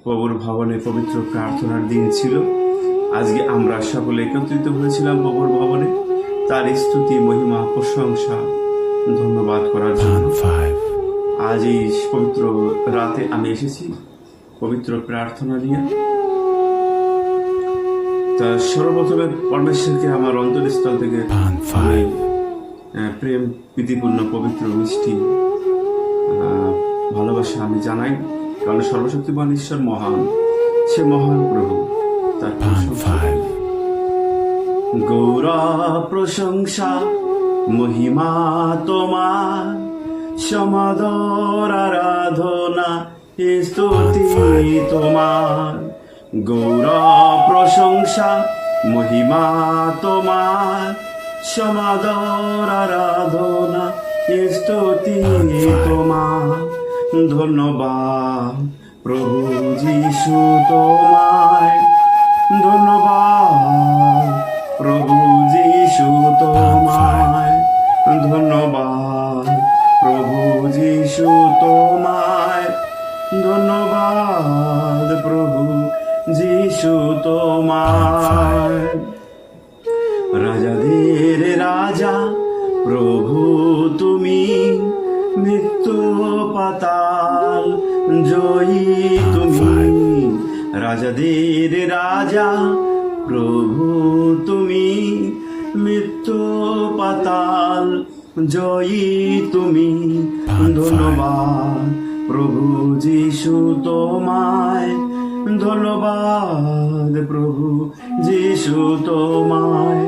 প্রভুর ভবনে পবিত্র প্রার্থনার দিন ছিল। আজকে আমরা সকলে একত্রিত হয়েছিলাম প্রভুর ভবনে তার স্তুতি, মহিমা, প্রশংসা, ধন্যবাদ করার জন্য। আজ এই পবিত্র রাতে আমি এসেছি পবিত্র প্রার্থনা নিয়ে। তা সর্বপ্রথমে পরমেশ্বরকে আমার অন্তরস্থল থেকে প্রেম প্রীতিপূর্ণ পবিত্র মিষ্টি ভালোবাসা আমি জানাই, কারণ সর্বশক্তিমান ঈশ্বর মহান, সে মহান প্রভু। তার গৌরব প্রশংসা মহিমা তোমার, সমাদর আরাধনা স্তুতি তোমার। গৌরব প্রশংসা মহিমা তোমার, সমাদর আরাধনা স্তুতি তোমার। ধন্যবাদ প্রভু যিশু তোমায়, ধন্যবাদ প্রভু যিশু তোমায়, ধন্যবাদ প্রভু যিশু তোমায়, ধন্যবাদ প্রভু যিশু তোমায়। রাজাদের রাজা প্রভু তুমি, মৃত্যু পাতাল জয়ী তুমি। রাজাদের রাজা প্রভু তুমি, মৃত্যু পাতাল জয়ী তুমি। ধন্যবাদ প্রভু যিশু তোমায়, ধন্যবাদ প্রভু যিশু তোমায়,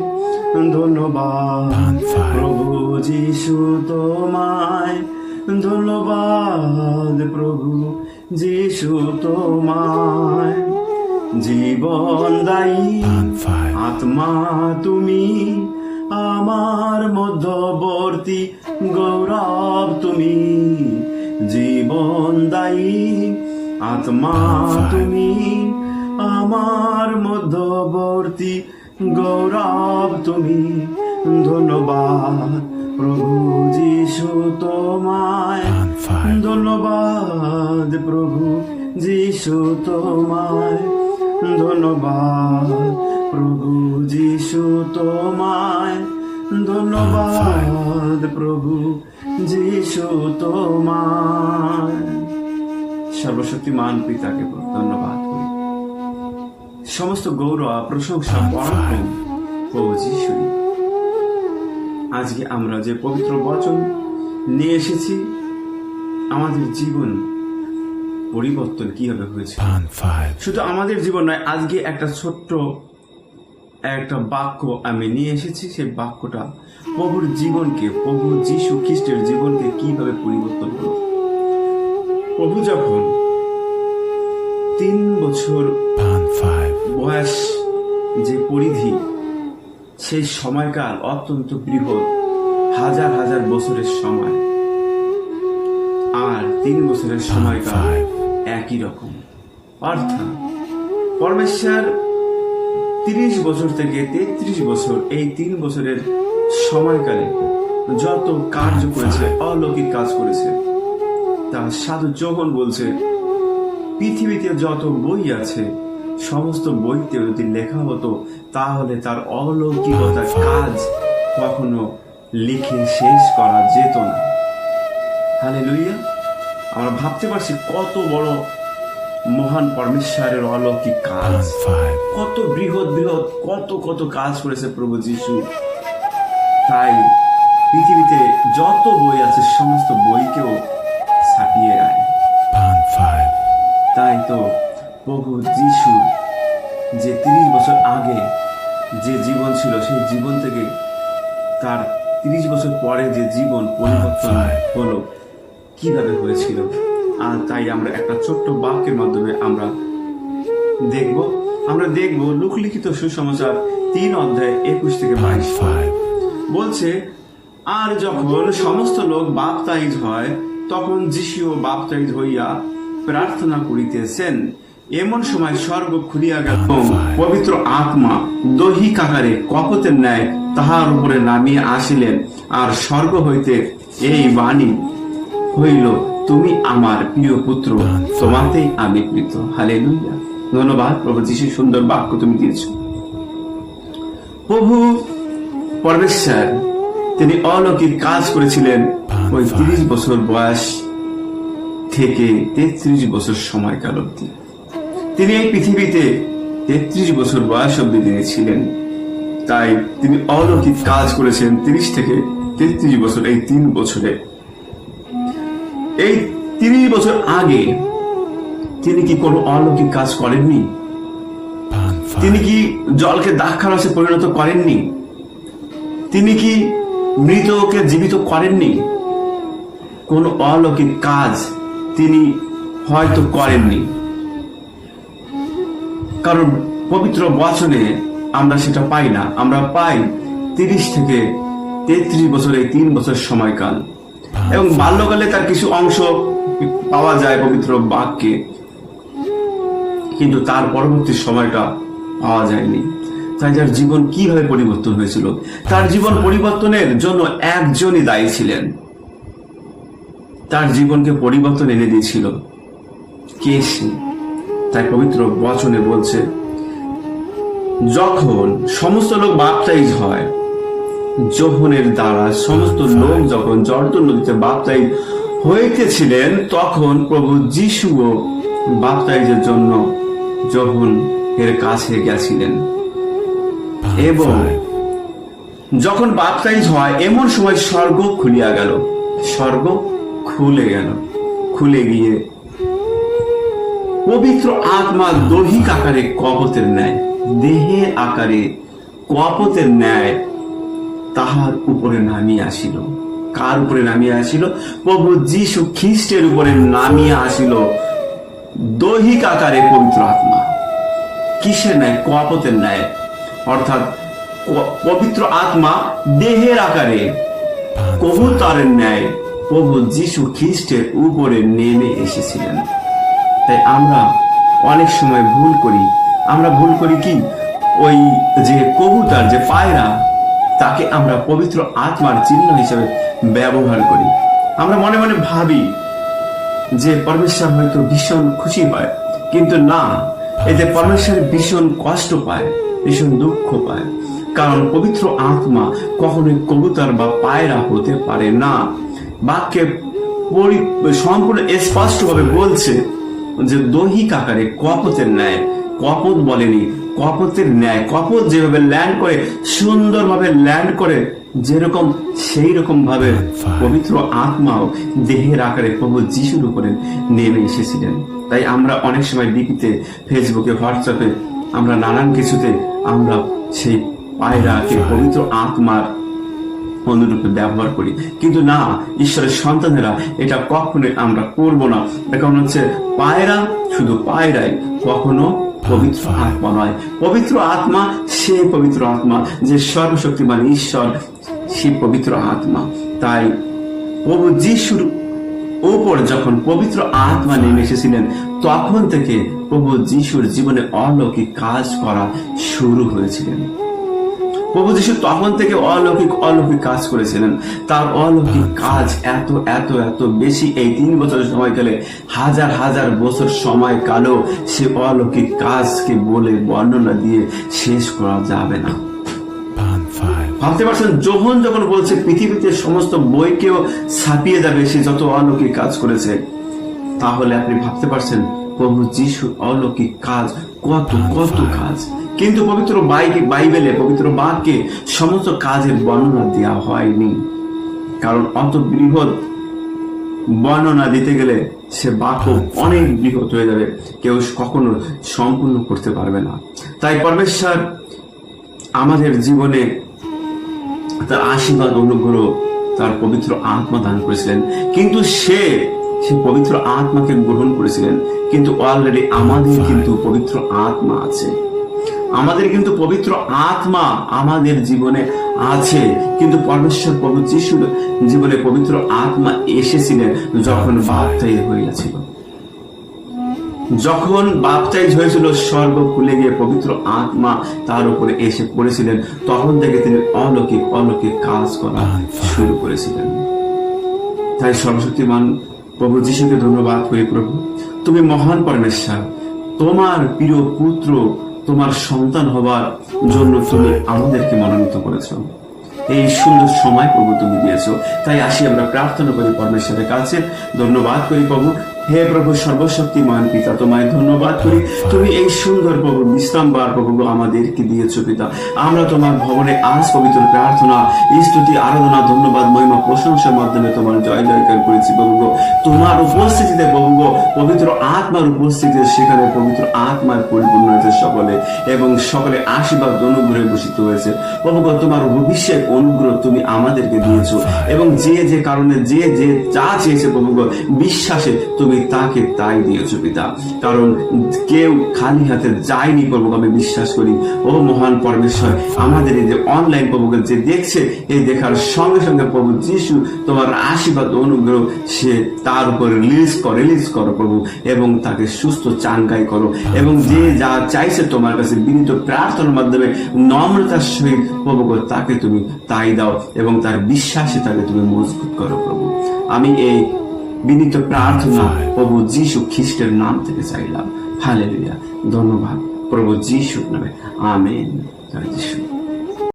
ধন্যবাদ প্রভু যিশু তোমায়, ধন্যবাদ প্রভু যিশু তোমায়। জীবনদায়ী আত্মা তুমি, আমার মধ্যবর্তী গৌরব তুমি। জীবনদায়ী আত্মা তুমি, আমার মধ্যবর্তী গৌরব তুমি। ধন্যবাদ প্রভু যিশু তোমায়, ধন্যবাদ প্রভু যিশু তোমায়, ধন্যবাদ প্রভু যিশু তোমায়, ধন্যবাদ প্রভু যিশু তোমায়। সর্বশক্তিমান পিতাকে ধন্যবাদ করি। সমস্ত গৌরব প্রশংসা পরাক্রম প্রভু যিশুই। আজকে আমরা যে পবিত্র বচন নিয়ে এসেছি, আমাদের জীবন পরিবর্তন কিভাবে হয়েছে, শুধু আমাদের জীবন নয়, আজকে একটা ছোট্ট একটা বাক্য আমি নিয়ে এসেছি। সেই বাক্যটা প্রভুর জীবনকে, প্রভু যিশু খ্রিস্টের জীবনকে কিভাবে পরিবর্তন হলো। প্রভু যখন 3 বছর বয়স যে পরিধি, সেই সময়কাল অত্যন্ত বৃহৎ, হাজার হাজার বছরের সময়, আর 3 বছরের সময়কাল একই রকম। অর্থাৎ পরমেশ্বর 30 বছর থেকে 33 বছর, এই 3 বছরের সময়কালে যত কার্য করেছে, অলৌকিক কাজ করেছে, তা সাধু যোহন বলছে পৃথিবীতে যত বই আছে সমস্ত বইতে যদি লেখা হতো তাহলে তার অলৌকিকতার কাজ কখনো লিখে শেষ করা যেত না। হালেলুয়া। আমরা ভাবতে পারছি কত বড় মহান পরমেশ্বরের অলৌকিক কাজ, কত বৃহৎ বৃহৎ কত কত কাজ করেছে প্রভু যিশু। তাই পৃথিবীতে যত বই আছে সমস্ত বইকেও ছাপিয়ে গায়। তাই তো প্রভু যিশু যে 30 বছর আগে যে জীবন ছিল, সেই জীবন থেকে তার 30 বছর পরে যে জীবন পরিবর্তন হলো, কিভাবে হয়েছিল। আর তাই আমরা একটা ছোট্ট বাক্যের মাধ্যমে আমরা দেখব লোকলিখিত সুসমাচার 3 অধ্যায় 21 থেকে 22 বলছে, আর যখন সমস্ত লোক বাপ্তাইজ হয় তখন যিশুও বাপ্তাইজ হইয়া প্রার্থনা করিতেছেন। এমন সময় স্বর্গ খুলিয়া গেল, পবিত্র আত্মা দৈহিক আকারে কপতের ন্যায় তাহার উপরে নামিয়ে আসিলেন। আর স্বর্গ হইতে এই বাণী হইল, তুমি আমার প্রিয় পুত্র, তোমাতেই আমি প্রীত। হালেলুয়া। ধন্যবাদ প্রভু যিশু, সুন্দর বাক্য তুমি দিয়েছো। প্রভু পরমেশ্বর তিনি অলৌকিক কাজ করেছিলেন ওই 30 বছর বয়স থেকে 33 বছর সময়কাল অবধি। তিনি এই পৃথিবীতে 33 বছর বয়স অবধি তিনি ছিলেন। তাই তিনি অলৌকিক কাজ করেছেন 30 থেকে 33 বছর, এই 3 বছরে। এই 30 বছর আগে তিনি কি কোনো অলৌকিক কাজ করেননি? তিনি কি জলকে দ্রাক্ষারসে পরিণত করেননি? তিনি কি মৃতকে জীবিত করেননি? কোন অলৌকিক কাজ তিনি হয়তো করেননি, কারণ পবিত্র বচনে আমরা সেটা পাই না। আমরা পাই 30 থেকে 33 বছর, এই 3 বছর সময়কাল। এবং বাল্যকালে তার কিছু অংশ পাওয়া যায় পবিত্র বাক্যে, কিন্তু তার পরবর্তী সময়টা পাওয়া যায়নি। তাই তার জীবন কিভাবে পরিবর্তন হয়েছিল? তার জীবন পরিবর্তনের জন্য একজনই দায়ী ছিলেন, তার জীবনকে পরিবর্তন এনে দিয়েছিল। কে সে? তাই পবিত্র বচনে বলছে, যখন সমস্ত লোক বাপ্তাইজ হয়, যোহনের দ্বারা সমস্ত লোক যখন জর্দন নদীতে বাপ্তাইজ হইতেছিলেন, তখন প্রভু যিশুও বাপ্তাইজের জন্য যোহন এর কাছে গেছিলেন। এবং যখন বাপ্তাইজ হয়, এমন সময় স্বর্গ খুলিয়া গেল। স্বর্গ খুলে গেল। খুলে গিয়ে পবিত্র আত্মা দৈহিক আকারে কপতের ন্যায়, দেহের আকারে কপতের ন্যায় তাহার উপরে নামিয়ে আসিল। কার উপরে নামিয়ে আসিল? প্রভু যীশু খ্রিস্টের উপরে নামিয়ে আসিল দৈহিক আকারে পবিত্র আত্মা। কিসের ন্যায়? কপতের ন্যায়। অর্থাৎ পবিত্র আত্মা দেহের আকারে কবুতরের ন্যায় প্রভু যীশু খ্রিস্টের উপরে নেমে এসেছিলেন। তাই আমরা অনেক সময় ভুল করি। আমরা ভুল করি কি, ওই যে কবুতর, যে পায়রা, তাকে আমরা পবিত্র আত্মার চিহ্ন হিসেবে ব্যবহার করি। আমরা মনে মনে ভাবি যে পরমেশ্বর হয়তো ভীষণ খুশি হয়, কিন্তু না, এতে পরমেশ্বর ভীষণ কষ্ট পায়, ভীষণ দুঃখ পায়। কারণ পবিত্র আত্মা কখনোই কবুতর বা পায়রা হতে পারে না। বাক্যে সম্পূর্ণ স্পষ্টভাবে বলছে যে দৈহিক আকারে কপতের ন্যায়। কপত বলেনি, কপতের ন্যায়। কপত যেভাবে ল্যান্ড করে, সুন্দরভাবে ল্যান্ড করে, যেরকম সেই রকম ভাবে পবিত্র আত্মাও দেহের আকারে প্রভু যিশুর উপরে নেমে এসেছিলেন। তাই আমরা অনেক সময় ডিপিতে, ফেসবুকে, হোয়াটসঅ্যাপে, আমরা নানান কিছুতে আমরা সেই পায়রাকে পবিত্র আত্মার অনুরূপে ব্যবহার করি। কিন্তু না, ঈশ্বরের সন্তানেরা এটা কখনোই আমরা করব না। কারণ হচ্ছে পায়রা শুধু পায়রাই, কখনো পবিত্র আত্মা নয়। পবিত্র আত্মা সে পবিত্র আত্মা যে সর্বশক্তিমান ঈশ্বর, সে পবিত্র আত্মা। তাই প্রভু যিশুর উপর যখন পবিত্র আত্মা নেমে এসেছিলেন, তখন থেকে প্রভু যিশুর জীবনে অলৌকিক কাজ করা শুরু হয়েছিলেন। প্রভু যিশু তখন থেকে অলৌকিক কাজ করেছিলেন। তার অলৌকিক কাজ এত এত এত বেশি, এই 3 বছরের সময়কালে হাজার হাজার বছর সময়কালেও সে অলৌকিক কাজকে বলে বর্ণনা দিয়ে শেষ করা যাবে না। ভাবতে পারছেন, যোহন যখন বলছে পৃথিবীতে সমস্ত বইকেও ছাপিয়ে যাবে সে যত অলৌকিক কাজ করেছে, তাহলে আপনি ভাবতে পারছেন প্রভু যিশুর অলৌকিক কাজ কত কত কাজ। কিন্তু পবিত্র বাইবেলে, পবিত্র বাক্যে সমস্ত কাজের বর্ণনা দেওয়া হয়নি। কারণ অত বৃহৎ বর্ণনা দিতে গেলে সে বাক্য অনেক বৃহৎ হয়ে যাবে, কেউ কখনো সম্পূর্ণ করতে পারবে না। তাই পরমেশ্বর আমাদের জীবনে তার আশীর্বাদ, অনুগ্রহ, তার পবিত্র আত্মা দান করেছিলেন। কিন্তু সে পবিত্র আত্মাকে গ্রহণ করেছিলেন। কিন্তু অলরেডি আমাদের কিন্তু পবিত্র আত্মা আছে। আমাদের কিন্তু পবিত্র আত্মা আমাদের জীবনে আছে। কিন্তু পরমেশ্বর প্রভু যিশুর জীবনে পবিত্র আত্মা এসেছিলেন যখন বাপ্তাইজ হয়েছিল। যখন বাপ্তাইজ হয়েছিল, স্বর্গ খুলে গিয়ে পবিত্র আত্মা তার উপরে এসে পড়েছিলেন। তখন থেকে তিনি অলৌকিক কাজ করা শুরু করেছিলেন। তাই সর্বশক্তিমান প্রভু যিশুকে ধন্যবাদ করি প্রভু, তুমি মহান পরমেশ্বর। তোমার প্রিয় পুত্র, তোমার সন্তান হবার জন্য তুমি আমাদেরকে মনোনীত করেছ। এই সুন্দর সময় প্রভু তুমি দিয়েছো, তাই আসি আমরা প্রার্থনা করি পরমেশ্বরের কাছে, ধন্যবাদ করি প্রভু। হে প্রভু সর্বশক্তিমান পিতা, তোমায় ধন্যবাদ করি, তুমি এই সুন্দর প্রভু বিশ্রাম বার প্রভু আমাদেরকে দিয়েছো পিতা। আমরা তোমার ভবনে আজ পবিত্র প্রার্থনা, স্তুতি, আরাধনা, ধন্যবাদ, মহিমা, প্রশংসার মাধ্যমে তোমার জয় জয়কার করেছি প্রভু। তোমার উপস্থিতিতে প্রভু, পবিত্র আত্মার উপস্থিতিতে, সেখানে পবিত্র আত্মার পরিপূর্ণ হয়েছে সকলে, এবং সকলে আশীর্বাদ অনুগ্রহে বসিত হয়েছে প্রভু। তোমার অভিষেক অনুগ্রহ তুমি আমাদেরকে দিয়েছো, এবং যে যে কারণে যে যে যা চেয়েছে প্রভু বিশ্বাসে তুমি তাকে তাই দিয়েছো পিতা। কারণ কেউ খালি হাতে যায়নি প্রভু, আমি বিশ্বাস করি। ও মহান পরমেশ্বর, আমাদের এই যে অনলাইন প্রভু যে দেখছে, এই দেখার সঙ্গে সঙ্গে প্রভু যিশু তোমার আশীর্বাদ অনুগ্রহ সে তার উপর রিলিজ করো প্রভু, এবং তাকে সুস্থ চাঙ্গাই করো, এবং যে যা চাইছে তোমার কাছে বিনীত প্রার্থনার মাধ্যমে নম্রতার সহিত প্রভু তাকে তুমি তাই দাও, এবং তার বিশ্বাসে তাকে তুমি মজবুত করো প্রভু। আমি এই বিনীত প্রার্থনা প্রভু যিশু খ্রিস্টের নাম থেকে চাইলাম। হালেলুয়া। ধন্যবাদ প্রভু যিশুর নামে। আমেন। জয় যিশু।